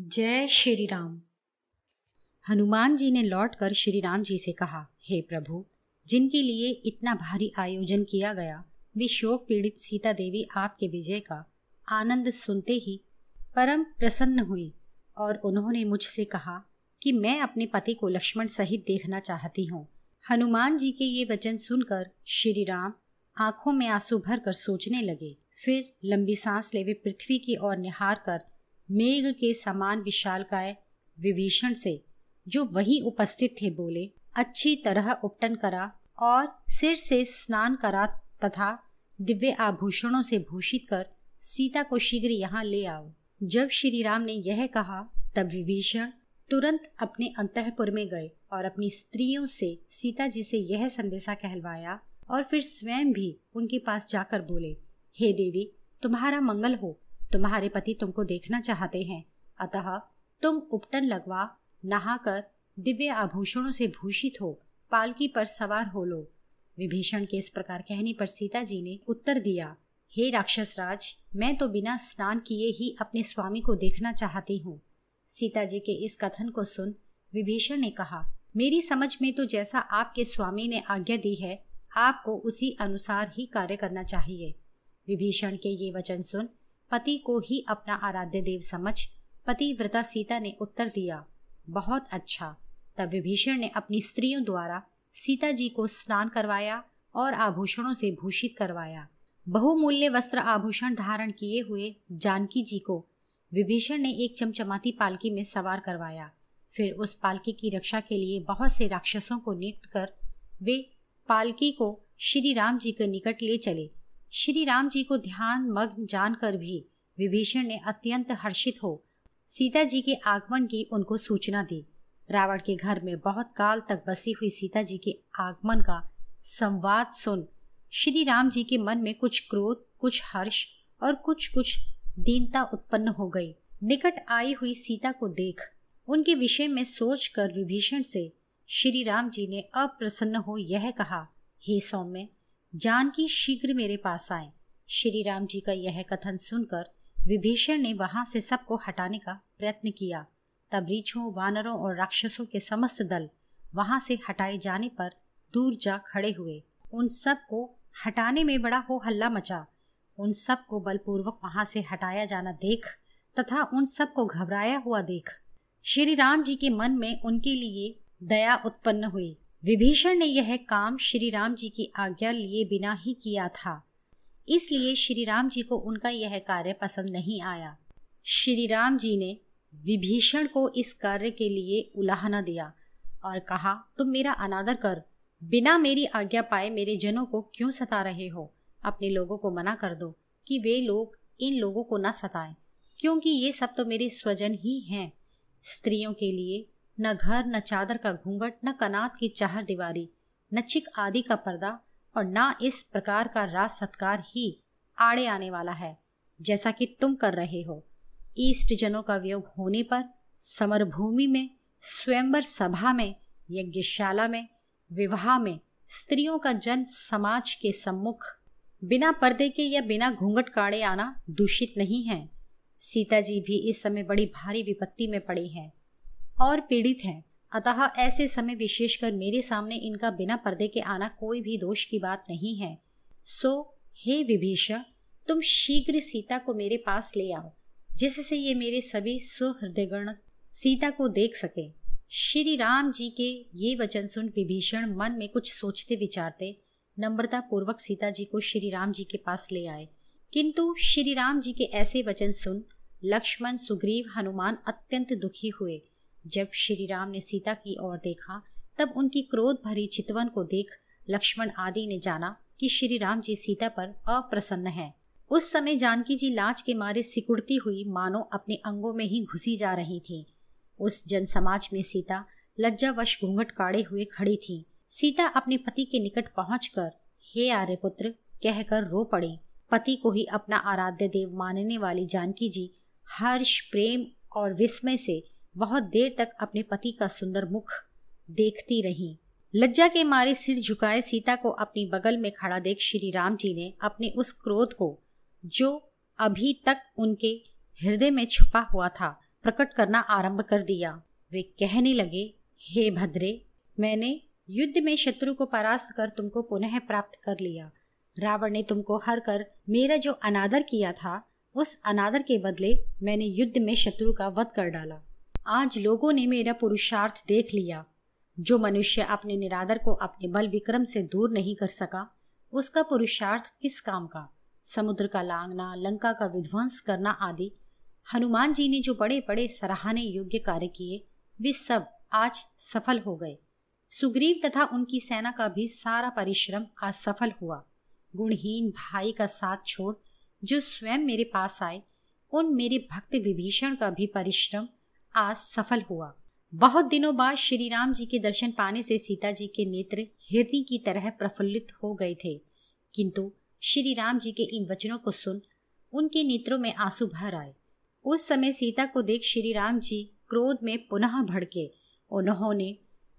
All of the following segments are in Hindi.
जय श्री राम। हनुमान जी ने लौटकर श्री राम जी से कहा, हे प्रभु, जिनके लिए इतना भारी आयोजन किया गया, वे शोक पीड़ित सीता देवी आपके विजय का आनंद सुनते ही परम प्रसन्न हुई और उन्होंने मुझसे कहा कि मैं अपने पति को लक्ष्मण सहित देखना चाहती हूँ। हनुमान जी के ये वचन सुनकर श्री राम आंखों में आंसू भरकर सोचने लगे। फिर लंबी सांस ले वे पृथ्वी की ओर निहार कर मेघ के समान विशालकाय विभीषण से, जो वहीं उपस्थित थे, बोले, अच्छी तरह उपटन करा और सिर से स्नान करा तथा दिव्य आभूषणों से भूषित कर सीता को शीघ्र यहाँ ले आओ। जब श्री राम ने यह कहा तब विभीषण तुरंत अपने अंतःपुर में गए और अपनी स्त्रियों से सीता जी से यह संदेशा कहलवाया और फिर स्वयं भी उनके पास जाकर बोले, हे देवी, तुम्हारा मंगल हो। तुम्हारे पति तुमको देखना चाहते हैं, अतः तुम उपटन लगवा नहाकर दिव्य आभूषणों से भूषित हो पालकी पर सवार हो लो। विभीषण के इस प्रकार कहने पर सीता जी ने उत्तर दिया, हे राक्षस राज, मैं तो बिना स्नान किए ही अपने स्वामी को देखना चाहती हूँ। सीता जी के इस कथन को सुन विभीषण ने कहा, मेरी समझ में तो जैसा आपके स्वामी ने आज्ञा दी है, आपको उसी अनुसार ही कार्य करना चाहिए। विभीषण के ये वचन सुन पति को ही अपना आराध्य देव समझ पतिव्रता सीता ने उत्तर दिया, बहुत अच्छा। तब विभीषण ने अपनी स्त्रियों द्वारा सीता जी को स्नान करवाया और आभूषणों से भूषित करवाया। बहुमूल्य वस्त्र आभूषण धारण किए हुए जानकी जी को विभीषण ने एक चमचमाती पालकी में सवार करवाया। फिर उस पालकी की रक्षा के लिए बहुत से राक्षसों को नियुक्त कर वे पालकी को श्री राम जी के निकट ले चले। श्री राम जी को ध्यान मग्न जानकर भी विभीषण ने अत्यंत हर्षित हो सीता जी के आगमन की उनको सूचना दी। रावण के घर में बहुत काल तक बसी हुई सीता जी के आगमन का संवाद सुन श्री राम जी के मन में कुछ क्रोध, कुछ हर्ष और कुछ दीनता उत्पन्न हो गई। निकट आई हुई सीता को देख उनके विषय में सोचकर विभीषण से श्री राम जी ने अप्रसन्न हो यह कहा, हे सौम्य, जानकी शीघ्र मेरे पास आए। श्री राम जी का यह कथन सुनकर विभीषण ने वहां से सबको हटाने का प्रयत्न किया। तब रीछों, वानरों और राक्षसों के समस्त दल वहां से हटाए जाने पर दूर जा खड़े हुए। उन सब को हटाने में बड़ा हो हल्ला मचा। उन सब को बलपूर्वक वहां से हटाया जाना देख तथा उन सब को घबराया हुआ देख श्री राम जी के मन में उनके लिए दया उत्पन्न हुई। विभीषण ने यह काम श्री राम जी की आज्ञा लिए बिना ही किया था, इसलिए श्री राम जी को उनका यह कार्य पसंद नहीं आया। श्री राम जी ने विभीषण को इस कार्य के लिए उलाहना दिया और कहा, तुम मेरा अनादर कर बिना मेरी आज्ञा पाए मेरे जनों को क्यों सता रहे हो? अपने लोगों को मना कर दो कि वे लोग इन लोगों को न सताएं, क्योंकि ये सब तो मेरे स्वजन ही हैं। स्त्रियों के लिए न घर, न चादर का घूंघट, न कनात की चाहर दीवारी, न चिक आदि का पर्दा और न इस प्रकार का राज सत्कार ही आड़े आने वाला है, जैसा कि तुम कर रहे हो। इष्ट जनों का वियोग होने पर समरभूमि में, स्वयंवर सभा में, यज्ञशाला में, विवाह में स्त्रियों का जन समाज के सम्मुख बिना पर्दे के या बिना घूंघट काढ़े आना दूषित नहीं है। सीता जी भी इस समय बड़ी भारी विपत्ति में पड़ी हैं और पीड़ित हैं, अतः ऐसे समय विशेषकर मेरे सामने इनका बिना पर्दे के आना कोई भी दोष की बात नहीं है। सो हे विभीषण, तुम शीघ्र सीता को मेरे पास ले आओ, जिससे ये मेरे सभी सुहृदयगण सीता को देख सके। श्री राम जी के ये वचन सुन विभीषण मन में कुछ सोचते विचारते नम्रता पूर्वक सीता जी को श्री राम जी के पास ले आए। किंतु श्री राम जी के ऐसे वचन सुन लक्ष्मण, सुग्रीव, हनुमान अत्यंत दुखी हुए। जब श्री राम ने सीता की ओर देखा तब उनकी क्रोध भरी चितवन को देख लक्ष्मण आदि ने जाना कि श्री राम जी सीता पर अप्रसन्न हैं। उस समय जानकी जी लाज के मारे सिकुड़ती हुई मानो अपने अंगों में ही घुसी जा रही थी। उस जन समाज में सीता लज्जावश घूंघट काढ़े हुए खड़ी थी। सीता अपने पति के निकट पहुंचकर हे आर्यपुत्र कहकर रो पड़ी। पति को ही अपना आराध्य देव मानने वाली जानकी जी हर्ष, प्रेम और विस्मय से बहुत देर तक अपने पति का सुंदर मुख देखती रही। लज्जा के मारे सिर झुकाए सीता को अपनी बगल में खड़ा देख श्री राम जी ने अपने उस क्रोध को, जो अभी तक उनके हृदय में छुपा हुआ था, प्रकट करना आरंभ कर दिया। वे कहने लगे, हे भद्रे, मैंने युद्ध में शत्रु को परास्त कर तुमको पुनः प्राप्त कर लिया। रावण ने तुमको हर कर मेरा जो अनादर किया था, उस अनादर के बदले मैंने युद्ध में शत्रु का वध कर डाला। आज लोगों ने मेरा पुरुषार्थ देख लिया। जो मनुष्य अपने निरादर को अपने बल विक्रम से दूर नहीं कर सका, उसका पुरुषार्थ किस काम का? समुद्र का लांघना, लंका का विध्वंस करना आदि हनुमान जी ने जो बड़े बड़े सराहने योग्य कार्य किए, वे सब आज सफल हो गए। सुग्रीव तथा उनकी सेना का भी सारा परिश्रम आज सफल हुआ। गुणहीन भाई का साथ छोड़ जो स्वयं मेरे पास आए, उन मेरे भक्त विभीषण का भी परिश्रम आज सफल हुआ। बहुत दिनों बाद श्री राम जी के दर्शन पाने से सीता जी के नेत्र हिरनी की तरह प्रफुल्लित हो गए थे, किंतु श्री राम जी के इन वचनों को सुन उनके नेत्रों में आंसू भर आए। उस समय सीता को देख श्री राम जी क्रोध में पुनः भड़के। उन्होंने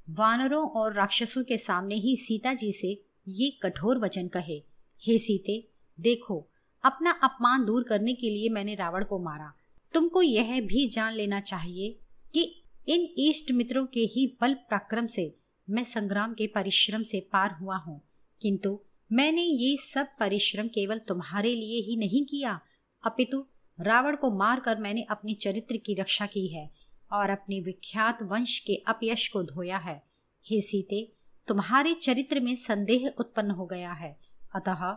वानरों और राक्षसों के सामने ही सीता जी से ये कठोर वचन कहे, हे सीते, देखो, अपना अपमान दूर करने के लिए मैंने रावण को मारा। तुमको यह भी जान लेना चाहिए कि इन इष्ट मित्रों के ही बल पराक्रम से मैं संग्राम के परिश्रम से पार हुआ हूँ, किंतु मैंने ये सब परिश्रम केवल तुम्हारे लिए ही नहीं किया, अपितु रावण को मारकर मैंने अपने चरित्र की रक्षा की है और अपने विख्यात वंश के अपयश को धोया है। हे सीते, तुम्हारे चरित्र में संदेह उत्पन्न हो गया है, अतः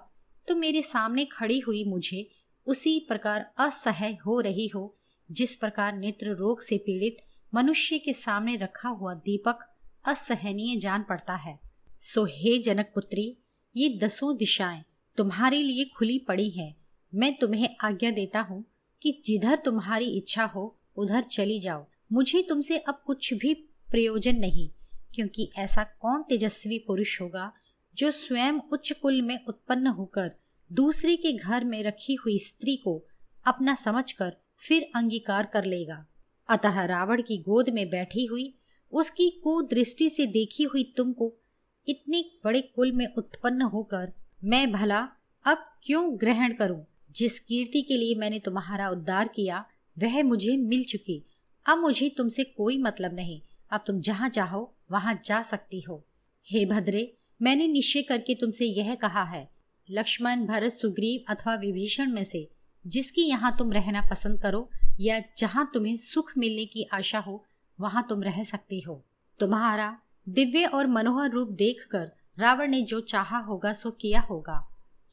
तुम मेरे सामने खड़ी हुई मुझे उसी प्रकार असह्य हो रही हो जिस प्रकार नेत्र रोग से पीड़ित मनुष्य के सामने रखा हुआ दीपक असहनीय जान पड़ता है। सो हे जनक पुत्री, ये 10 दिशाएं तुम्हारे लिए खुली पड़ी हैं। मैं तुम्हें आज्ञा देता हूँ कि जिधर तुम्हारी इच्छा हो उधर चली जाओ। मुझे तुमसे अब कुछ भी प्रयोजन नहीं, क्योंकि ऐसा कौन तेजस्वी पुरुष होगा जो स्वयं उच्च कुल में उत्पन्न होकर दूसरे के घर में रखी हुई स्त्री को अपना समझकर फिर अंगीकार कर लेगा। अतः रावण की गोद में बैठी हुई, उसकी कुदृष्टि से देखी हुई तुमको इतने बड़े कुल में उत्पन्न होकर मैं भला अब क्यों ग्रहण करूं? जिस कीर्ति के लिए मैंने तुम्हारा उद्धार किया वह मुझे मिल चुकी। अब मुझे तुमसे कोई मतलब नहीं। अब तुम जहां चाहो वहां जा सकती हो। हे भद्रे, मैंने निश्चय करके तुमसे यह कहा है, लक्ष्मण, भरत, सुग्रीव अथवा विभीषण में से जिसकी यहाँ तुम रहना पसंद करो या जहाँ तुम्हें सुख मिलने की आशा हो वहां तुम रह सकती हो। तुम्हारा दिव्य और मनोहर रूप देखकर रावण ने जो चाहा होगा सो किया होगा,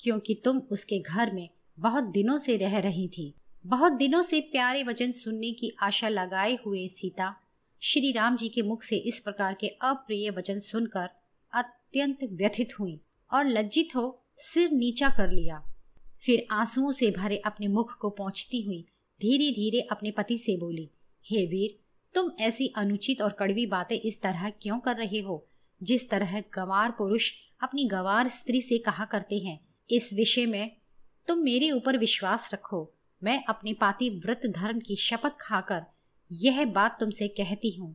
क्योंकि तुम उसके घर में बहुत दिनों से रह रही थी। बहुत दिनों से प्यारे वचन सुनने की आशा लगाए हुए सीता श्री राम जी के मुख से इस प्रकार के अप्रिय वचन सुनकर अत्यंत व्यथित हुई और लज्जित हो सिर नीचा कर लिया। फिर आंसुओं से भरे अपने मुख को पोंछती हुई धीरे धीरे अपने पति से बोली, हे वीर, तुम ऐसी अनुचित और कड़वी बातें इस तरह क्यों कर रहे हो जिस तरह गंवार पुरुष अपनी गंवार स्त्री से कहा करते हैं। इस विषय में तुम मेरे ऊपर विश्वास रखो। मैं अपने पातिव्रत धर्म की शपथ खाकर यह बात तुमसे कहती हूँ।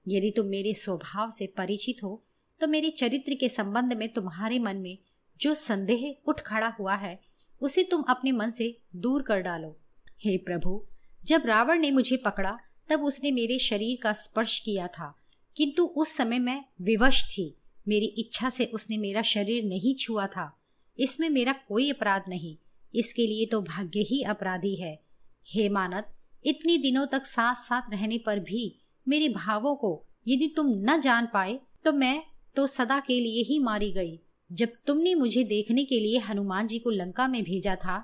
यदि तुम मेरे स्वभाव से परिचित हो तो मेरे चरित्र के संबंध में तुम्हारे मन में जो संदेह उठ खड़ा हुआ है उसे तुम अपने मन से दूर कर डालो। हे प्रभु, जब रावण ने मुझे पकड़ा तब उसने मेरे शरीर का स्पर्श किया था, किंतु उस समय मैं विवश थी। मेरी इच्छा से उसने मेरा शरीर नहीं छुआ था। इसमें मेरा कोई अपराध नहीं, इसके लिए तो भाग्य ही अपराधी है। हे मानत, इतने दिनों तक साथ साथ रहने पर भी मेरे भावों को यदि तुम न जान पाए तो मैं तो सदा के लिए ही मारी गई। जब तुमने मुझे देखने के लिए हनुमान जी को लंका में भेजा था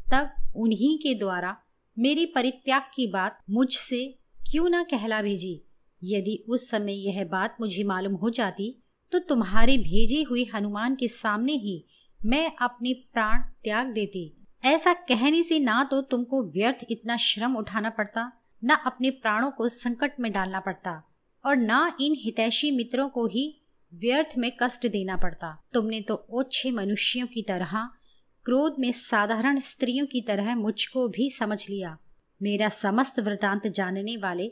तब उन्हीं के द्वारा मेरे परित्याग की बात मुझसे क्यों न कहला भेजी। यदि उस समय यह बात मुझे मालूम हो जाती तो तुम्हारे भेजे हुए हनुमान के सामने ही मैं अपने प्राण त्याग देती। ऐसा कहने से ना तो तुमको व्यर्थ इतना श्रम उठाना पड़ता, न अपने प्राणों को संकट में डालना पड़ता और न इन हितैषी मित्रों को ही व्यर्थ में कष्ट देना पड़ता। तुमने तो ओछे मनुष्यों की तरह क्रोध में साधारण स्त्रियों की तरह मुझको भी समझ लिया। मेरा समस्त वृतांत जानने वाले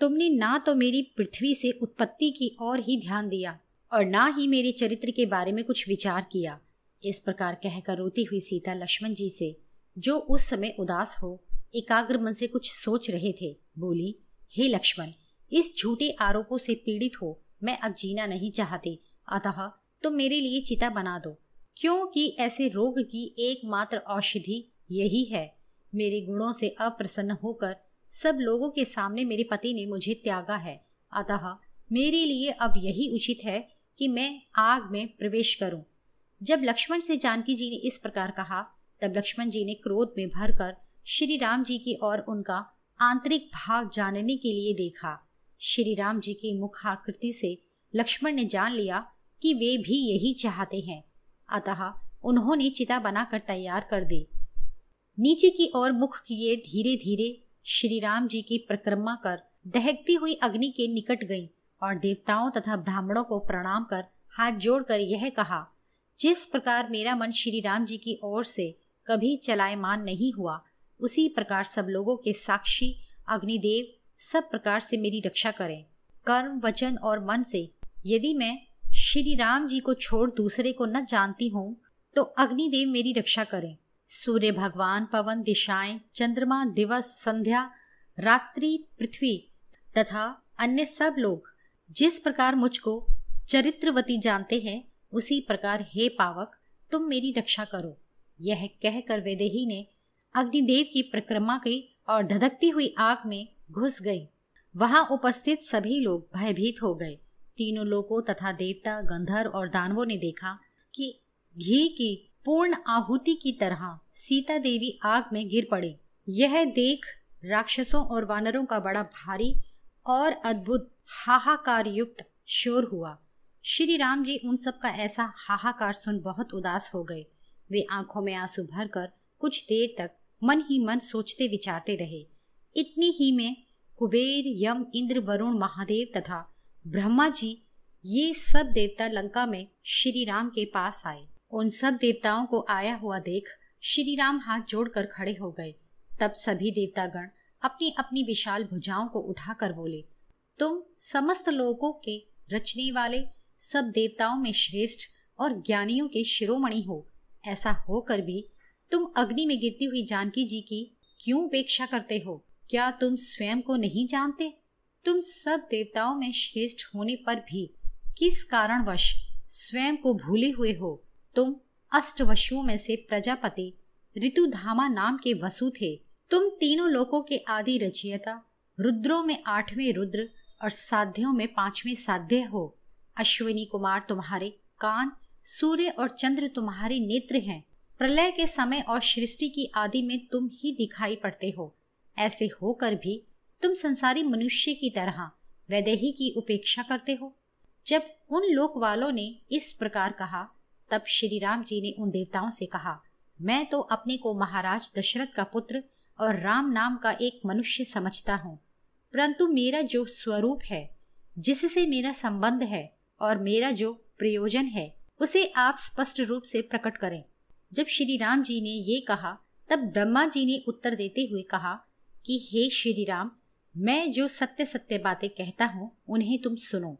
तुमने ना तो मेरी पृथ्वी से उत्पत्ति की ओर ही ध्यान दिया और ना ही मेरे चरित्र के बारे में कुछ विचार किया। इस प्रकार कहकर रोती हुई सीता लक्ष्मण जी से, जो उस समय उदास हो एकाग्र मन से कुछ सोच रहे थे, बोली, हे लक्ष्मण, इस झूठे आरोपों से पीड़ित हो मैं अब जीना नहीं चाहती, अतः तुम मेरे लिए चिता बना दो, क्योंकि ऐसे रोग की एकमात्र औषधि यही है। मेरे गुणों से अप्रसन्न होकर सब लोगों के सामने मेरे पति ने मुझे त्यागा है, अतः मेरे लिए अब यही उचित है कि मैं आग में प्रवेश करूं। जब लक्ष्मण से जानकी जी ने इस प्रकार कहा, तब लक्ष्मण जी ने क्रोध में भरकर श्री राम जी की ओर उनका आंतरिक भाग जानने के लिए देखा। श्री राम जी की मुखाकृति से लक्ष्मण ने जान लिया कि वे भी यही चाहते हैं, अतः उन्होंने चिता बनाकर तैयार कर दी। नीचे की ओर मुख किए धीरे धीरे श्री राम जी की परिक्रमा कर दहकती हुई अग्नि के निकट गईं और देवताओं तथा ब्राह्मणों को प्रणाम कर हाथ जोड़कर यह कहा, जिस प्रकार मेरा मन श्री राम जी की ओर से कभी चलायमान नहीं हुआ, उसी प्रकार सब लोगों के साक्षी अग्निदेव सब प्रकार से मेरी रक्षा करें। कर्म, वचन और मन से यदि मैं श्री राम जी को छोड़ दूसरे को न जानती हूँ तो अग्निदेव मेरी रक्षा करें। सूर्य भगवान, पवन, दिशाएं, चंद्रमा, दिवस, संध्या, रात्रि, पृथ्वी तथा अन्य सब लोग जिस प्रकार मुझको चरित्रवती जानते हैं, उसी प्रकार हे पावक तुम मेरी रक्षा करो। यह कहकर वैदेही ने अग्निदेव की परिक्रमा की और धधकती हुई आग में घुस गई। वहां उपस्थित सभी लोग भयभीत हो गए। तीनों लोगों तथा देवता, गंधर्व और दानवों ने देखा कि घी की पूर्ण आहुति की तरह सीता देवी आग में गिर पड़ी। यह देख राक्षसों और वानरों का बड़ा भारी और अद्भुत हाहाकार युक्त शोर हुआ। श्री राम जी उन सब का ऐसा हाहाकार सुन बहुत उदास हो गए। वे आंखों में आंसू भरकर कुछ देर तक मन ही मन सोचते विचारते रहे। इतनी ही में कुबेर, यम, इंद्र, वरुण, महादेव तथा ब्रह्मा जी ये सब देवता लंका में श्री राम के पास आए। उन सब देवताओं को आया हुआ देख श्री राम हाथ जोड़कर खड़े हो गए। तब सभी देवतागण अपनी अपनी विशाल भुजाओं को उठाकर बोले, तुम समस्त लोगों के रचने वाले, सब देवताओं में श्रेष्ठ और ज्ञानियों के शिरोमणि हो। ऐसा होकर भी तुम अग्नि में गिरती हुई जानकी जी की क्यों उपेक्षा करते हो? क्या तुम स्वयं को नहीं जानते? तुम सब देवताओं में श्रेष्ठ होने पर भी किस कारणवश स्वयं को भूले हुए हो? तुम अष्टवसुओं में से प्रजापति ऋतुधामा नाम के वसु थे। तुम तीनों लोकों के आदि रचयिता, रुद्रों में 8वें रुद्र और साध्यों में 5वें साध्य हो। अश्विनी कुमार तुम्हारे कान, सूर्य और चंद्र तुम्हारे नेत्र हैं। प्रलय के समय और सृष्टि की आदि में तुम ही दिखाई पड़ते हो। ऐसे होकर भी तुम संसारी मनुष्य की तरह वैदेही की उपेक्षा करते हो। जब उन लोक वालों ने इस प्रकार कहा, तब श्री राम जी ने उन देवताओं से कहा, मैं तो अपने को महाराज दशरथ का पुत्र और राम नाम का एक मनुष्य समझता हूँ, परंतु मेरा जो स्वरूप है, जिससे मेरा संबंध है और मेरा जो प्रयोजन है, उसे आप स्पष्ट रूप से प्रकट करें। जब श्री राम जी ने ये कहा, तब ब्रह्मा जी ने उत्तर देते हुए कहा कि हे श्री राम, मैं जो सत्य सत्य बातें कहता हूँ उन्हें तुम सुनो।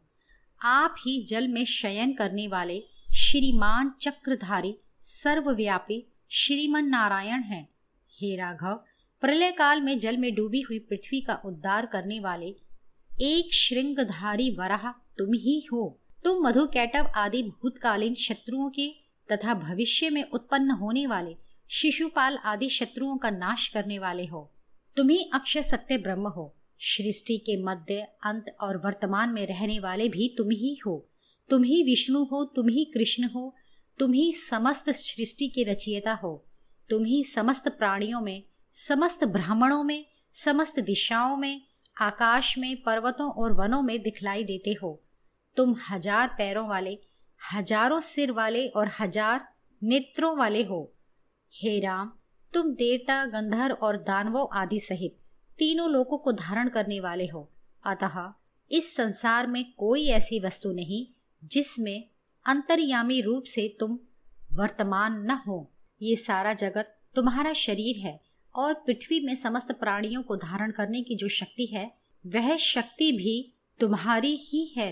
आप ही जल में शयन करने वाले श्रीमान चक्रधारी सर्वव्यापी श्रीमन नारायण हैं। हे राघव, प्रलय काल में जल में डूबी हुई पृथ्वी का उद्धार करने वाले एक श्रृंगधारी वराह तुम ही हो। तुम मधुकैटव आदि भूतकालीन शत्रुओं के तथा भविष्य में उत्पन्न होने वाले शिशुपाल आदि शत्रुओं का नाश करने वाले हो। तुम ही अक्षय सत्य ब्रह्म हो। सृष्टि के मध्य, अंत और वर्तमान में रहने वाले भी तुम ही हो। तुम ही विष्णु हो, तुम ही कृष्ण हो, तुम ही समस्त सृष्टि के रचयिता हो। तुम ही समस्त प्राणियों में, समस्त ब्राह्मणों में, समस्त दिशाओं में, आकाश में, पर्वतों और वनों में दिखलाई देते हो। तुम 1000 पैरों वाले, हजारों सिर वाले और 1000 नेत्रों वाले हो। हे राम, तुम देवता, गंधर्व और दानवों आदि सहित तीनों लोकों को धारण करने वाले हो। अतः इस संसार में कोई ऐसी वस्तु नहीं जिसमें अंतर्यामी रूप से तुम वर्तमान न हो। ये सारा जगत तुम्हारा शरीर है और पृथ्वी में समस्त प्राणियों को धारण करने की जो शक्ति है, वह शक्ति भी तुम्हारी ही है।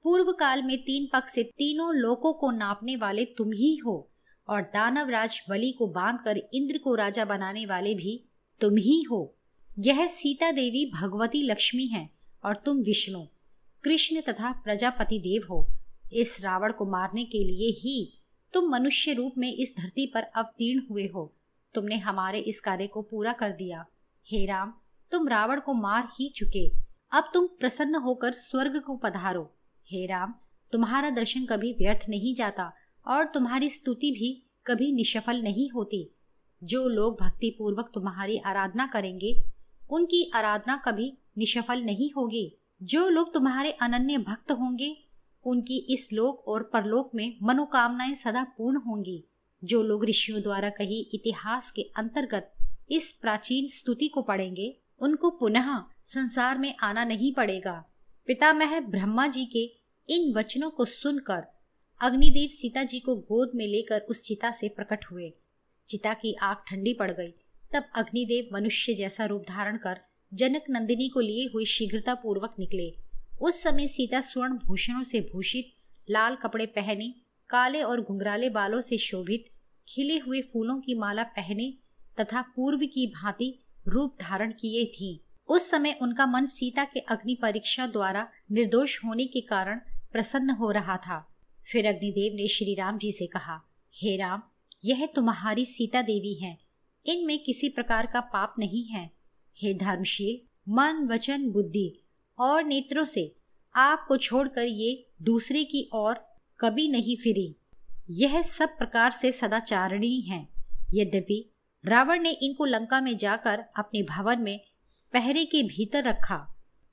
पूर्व काल में 3 पग से तीनों लोकों को नापने वाले तुम ही हो और दानवराज बलि को बांधकर इंद्र को राजा बनाने वाले भी तुम ही हो। यह सीता देवी भगवती लक्ष्मी है और तुम विष्णु, कृष्ण तथा प्रजापति देव हो। इस रावण को मारने के लिए ही तुम मनुष्य रूप में इस धरती पर अवतीर्ण हुए हो। तुमने हमारे इस कार्य को पूरा कर दिया। हे राम, तुम रावण को मार ही चुके, अब तुम प्रसन्न होकर स्वर्ग को पधारो। हे राम, तुम्हारा दर्शन कभी व्यर्थ नहीं जाता और तुम्हारी स्तुति भी कभी निष्फल नहीं होती। जो लोग भक्ति पूर्वक तुम्हारी आराधना करेंगे उनकी आराधना कभी निष्फल नहीं होगी। जो लोग तुम्हारे अनन्य भक्त होंगे उनकी इस लोक और परलोक में मनोकामनाएं सदा पूर्ण होंगी। जो लोग ऋषियों द्वारा कही इतिहास के अंतर्गत इस प्राचीन स्तुति को पढ़ेंगे उनको पुनः संसार में आना नहीं पड़ेगा। पितामह ब्रह्मा जी के इन वचनों को सुनकर अग्निदेव सीता जी को गोद में लेकर उस चिता से प्रकट हुए। चिता की आग ठंडी पड़ गई। तब अग्निदेव मनुष्य जैसा रूप धारण कर जनक नंदिनी को लिए हुए शीघ्रता पूर्वक निकले। उस समय सीता स्वर्ण भूषणों से भूषित, लाल कपड़े पहने, काले और घुंघराले बालों से शोभित, खिले हुए फूलों की माला पहने तथा पूर्व की भांति रूप धारण किए थी। उस समय उनका मन सीता के अग्नि परीक्षा द्वारा निर्दोष होने के कारण प्रसन्न हो रहा था। फिर अग्निदेव ने श्री राम जी से कहा, हे राम, यह तुम्हारी सीता देवी है, इनमें किसी प्रकार का पाप नहीं है। हे धर्मशील, मन, वचन, बुद्धि और नेत्रों से आपको छोड़कर ये दूसरे की ओर कभी नहीं फिरी। यह सब प्रकार से सदाचारणी है। यद्यपि रावण ने इनको लंका में जाकर अपने भवन में पहरे के भीतर रखा।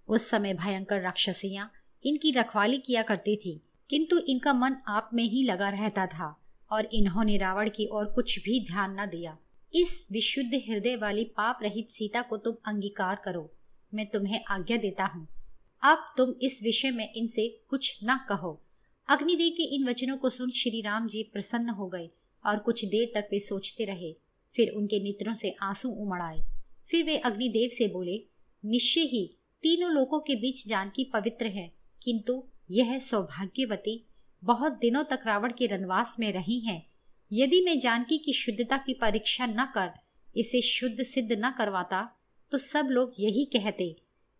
उस समय भयंकर राक्षसियां इनकी रखवाली किया करती थी, किंतु इनका मन आप में ही लगा रहता था और इन्होंने रावण की ओर कुछ भी ध्यान न दिया। इस विशुद्ध हृदय वाली पाप रहित सीता को तुम अंगीकार करो, मैं तुम्हें आज्ञा देता हूँ। अब तुम इस विषय में इनसे कुछ न कहो। अग्निदेव के इन वचनों को सुन श्री राम जी प्रसन्न हो गए और कुछ देर तक वे सोचते रहे। फिर उनके नेत्रों से आंसू उमड़ आए। फिर वे अग्निदेव से बोले, निश्चय ही तीनों लोकों के बीच जानकी पवित्र है, किंतु यह सौभाग्यवती बहुत दिनों तक रावण के वनवास में रही हैं। यदि मैं जानकी की शुद्धता की परीक्षा न कर इसे शुद्ध सिद्ध न करवाता तो सब लोग यही कहते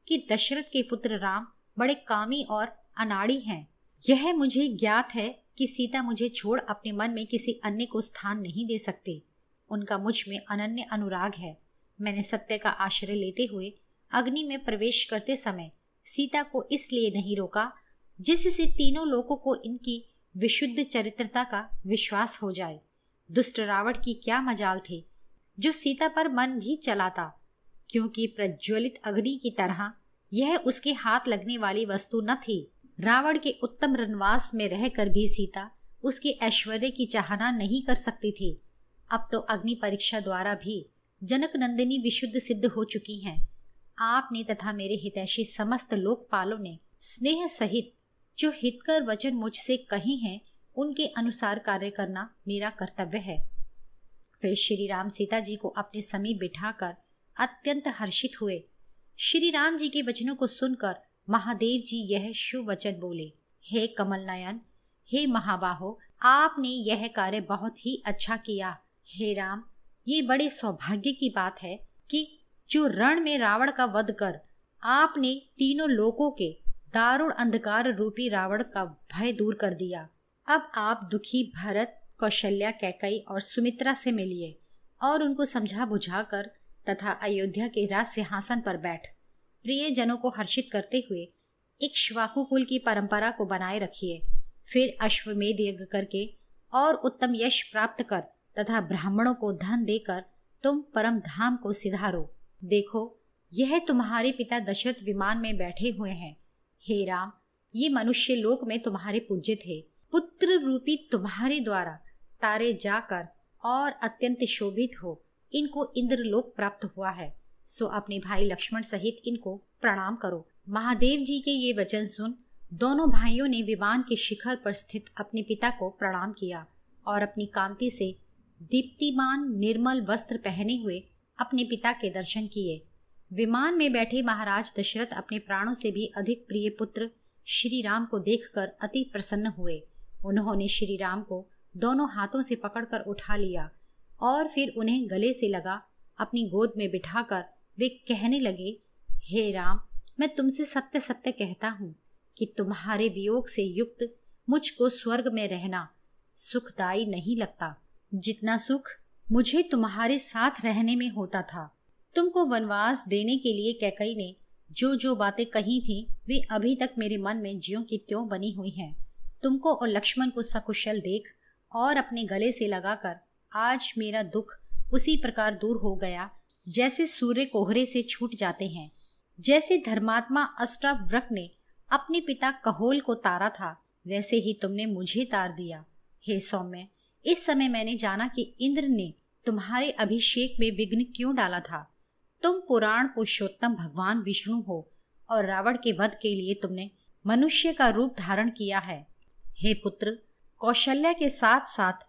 कि दशरथ के पुत्र राम बड़े कामी और अनाड़ी हैं। यह मुझे ज्ञात है कि सीता मुझे छोड़ अपने मन में किसी अन्य को स्थान नहीं दे सकते। उनका मुझ में अनन्य अनुराग है। मैंने सत्य का आश्रय लेते हुए अग्नि में प्रवेश करते समय सीता को इसलिए नहीं रोका जिससे तीनों लोगों को इनकी विशुद्ध चरित्रता का विश्वास हो जाए। दुष्ट रावण की क्या मजाल थी जो सीता पर मन भी चलाता, क्योंकि प्रज्वलित अग्नि की तरह यह उसके हाथ लगने वाली वस्तु न थी। रावण के उत्तम वनवास में रहकर भी सीता उसके ऐश्वर्य की चाहना नहीं कर सकती थी। अब तो अग्नि परीक्षा द्वारा भी जनक नंदिनी विशुद्ध सिद्ध हो चुकी हैं। आपने तथा मेरे हितैषी समस्त लोकपालों ने स्नेह सहित जो हितकर वचन मुझसे कहे हैं उनके अनुसार कार्य करना मेरा कर्तव्य है। फिर श्री राम सीता जी को अपने समीप बिठाकर अत्यंत हर्षित हुए। श्री राम जी के वचनों को सुनकर महादेव जी यह शुभ वचन बोले, हे कमल नयन, हे महाबाहो, आपने यह कार्य बहुत ही अच्छा किया। हे राम, ये बड़े सौभाग्य की बात है कि जो रण में रावण का वध कर आपने तीनों लोकों के दारुण अंधकार रूपी रावण का भय दूर कर दिया। अब आप दुखी भरत, कौशल्या, कैकई और सुमित्रा से मिलिए और उनको समझा बुझाकर तथा अयोध्या के राज सिंहासन पर बैठ प्रिय जनों को हर्षित करते हुए इक्ष्वाकु कुल की परंपरा को बनाए रखिए। फिर अश्वमेध यज्ञ करके और उत्तम यश प्राप्त कर तथा ब्राह्मणों को धन देकर तुम परम धाम को सिधारो। देखो, यह तुम्हारे पिता दशरथ विमान में बैठे हुए हैं। हे राम, ये मनुष्य लोक में तुम्हारे पूज्य थे। पुत्र रूपी तुम्हारे द्वारा तारे जाकर और अत्यंत शोभित हो इनको इंद्रलोक प्राप्त हुआ है, सो अपने भाई लक्ष्मण सहित इनको प्रणाम करो। महादेव जी के ये वचन सुन दोनों भाइयों ने विमान के शिखर पर स्थित अपने पिता को प्रणाम किया और अपनी कांति से दीप्तिमान निर्मल वस्त्र पहने हुए अपने पिता के दर्शन किए। विमान में बैठे महाराज दशरथ अपने प्राणों से भी अधिक प्रिय पुत्र श्री राम को देखकर अति प्रसन्न हुए। उन्होंने श्री राम को दोनों हाथों से पकड़कर उठा लिया और फिर उन्हें गले से लगा अपनी गोद में बिठाकर वे कहने लगे, हे राम, मैं तुमसे सत्य सत्य कहता हूँ कि तुम्हारे वियोग से युक्त मुझको स्वर्ग में रहना सुखदायी नहीं लगता, जितना सुख मुझे तुम्हारे साथ रहने में होता था। तुमको वनवास देने के लिए कैकई ने जो जो बातें कही थी वे अभी तक मेरे मन में ज्यों की त्यों बनी हुई हैं। तुमको और लक्ष्मण को सकुशल देख और अपने गले से लगाकर आज मेरा दुख उसी प्रकार दूर हो गया जैसे सूर्य कोहरे से छूट जाते हैं। जैसे धर्मात्मा अष्टावक्र ने अपने पिता कहोल को तारा था, वैसे ही तुमने मुझे तार दिया। हे सौम्य, इस समय मैंने जाना कि इंद्र ने तुम्हारे अभिषेक में विघ्न क्यों डाला था। तुम पुराण पुरुषोत्तम भगवान विष्णु हो और रावण के वध के लिए तुमने मनुष्य का रूप धारण किया है। हे पुत्र, कौशल्या के साथ साथ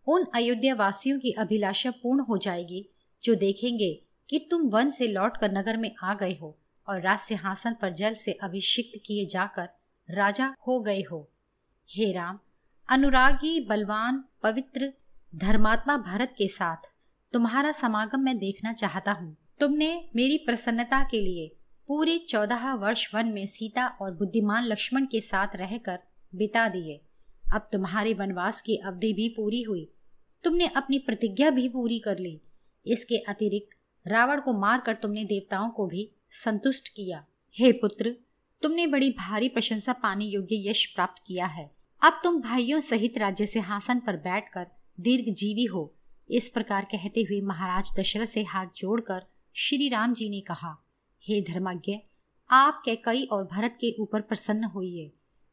उन अयोध्या वासियों की अभिलाषा पूर्ण हो जाएगी जो देखेंगे कि तुम वन से लौटकर नगर में आ गए हो और राज सिंहासन पर जल से अभिषिक्त किए जाकर राजा हो गए हो। हे राम, अनुरागी, बलवान, पवित्र, धर्मात्मा भरत के साथ तुम्हारा समागम मैं देखना चाहता हूँ। तुमने मेरी प्रसन्नता के लिए पूरे 14 वर्ष वन में सीता और बुद्धिमान लक्ष्मण के साथ रहकर बिता दिए। अब तुम्हारे वनवास की अवधि भी पूरी हुई, तुमने अपनी प्रतिज्ञा भी पूरी कर ली। इसके अतिरिक्त रावण को मारकर तुमने देवताओं को भी संतुष्ट किया। हे पुत्र, तुमने बड़ी भारी प्रशंसा पाने योग्य यश प्राप्त किया है। अब तुम भाइयों सहित राज्य सिंहासन पर बैठकर दीर्घजीवी हो। इस प्रकार कहते हुए महाराज दशरथ से हाथ जोड़कर श्री राम जी ने कहा, हे धर्मज्ञ, आप कैकई और भरत के ऊपर प्रसन्न होइए।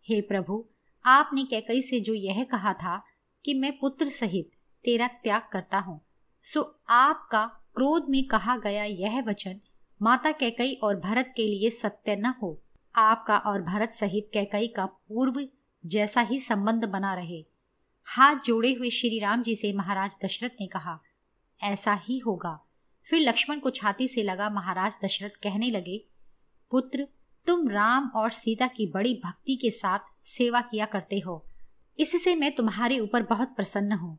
हे प्रभु, आपने कैकई से जो यह कहा था कि मैं पुत्र सहित तेरा त्याग करता हूँ, सो आपका क्रोध में कहा गया यह वचन माता कैकई और भरत के लिए सत्य न हो। आपका और भरत सहित कैकई का पूर्व जैसा ही संबंध बना रहे। हाथ जोड़े हुए श्री राम जी से महाराज दशरथ ने कहा, ऐसा ही होगा। फिर लक्ष्मण को छाती से लगा महाराज दशरथ कहने लगे, पुत्र, तुम राम और सीता की बड़ी भक्ति के साथ सेवा किया करते हो, इससे मैं तुम्हारे ऊपर बहुत प्रसन्न हूँ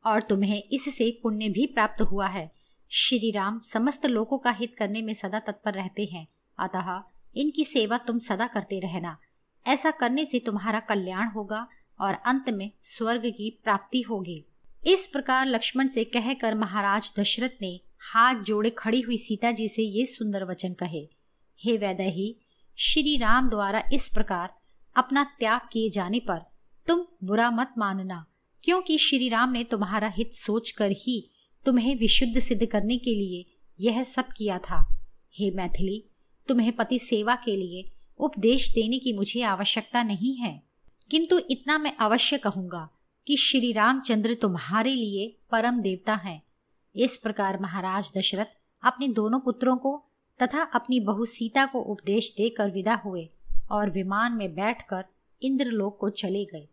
और तुम्हें इससे पुण्य भी प्राप्त हुआ है। श्री राम समस्त लोगों का हित करने में सदा तत्पर रहते हैं, अतः इनकी सेवा तुम सदा करते रहना। ऐसा करने से तुम्हारा कल्याण होगा और अंत में स्वर्ग की प्राप्ति होगी। इस प्रकार लक्ष्मण से कहकर महाराज दशरथ ने हाथ जोड़े खड़ी हुई सीता जी से ये सुंदर वचन कहे, हे वैदेही, श्री राम द्वारा इस प्रकार अपना त्याग किए जाने पर तुम बुरा मत मानना, क्योंकि श्री राम ने तुम्हारा हित सोचकर ही तुम्हें विशुद्ध सिद्ध करने के लिए यह सब किया था। हे मैथिली, तुम्हें पति सेवा के लिए उपदेश देने की मुझे आवश्यकता नहीं है, किंतु इतना मैं अवश्य कहूंगा कि श्री रामचंद्र तुम्हारे लिए परम देवता हैं। इस प्रकार महाराज दशरथ अपने दोनों पुत्रों को तथा अपनी बहू सीता को उपदेश देकर विदा हुए और विमान में बैठकर इंद्रलोक को चले गए।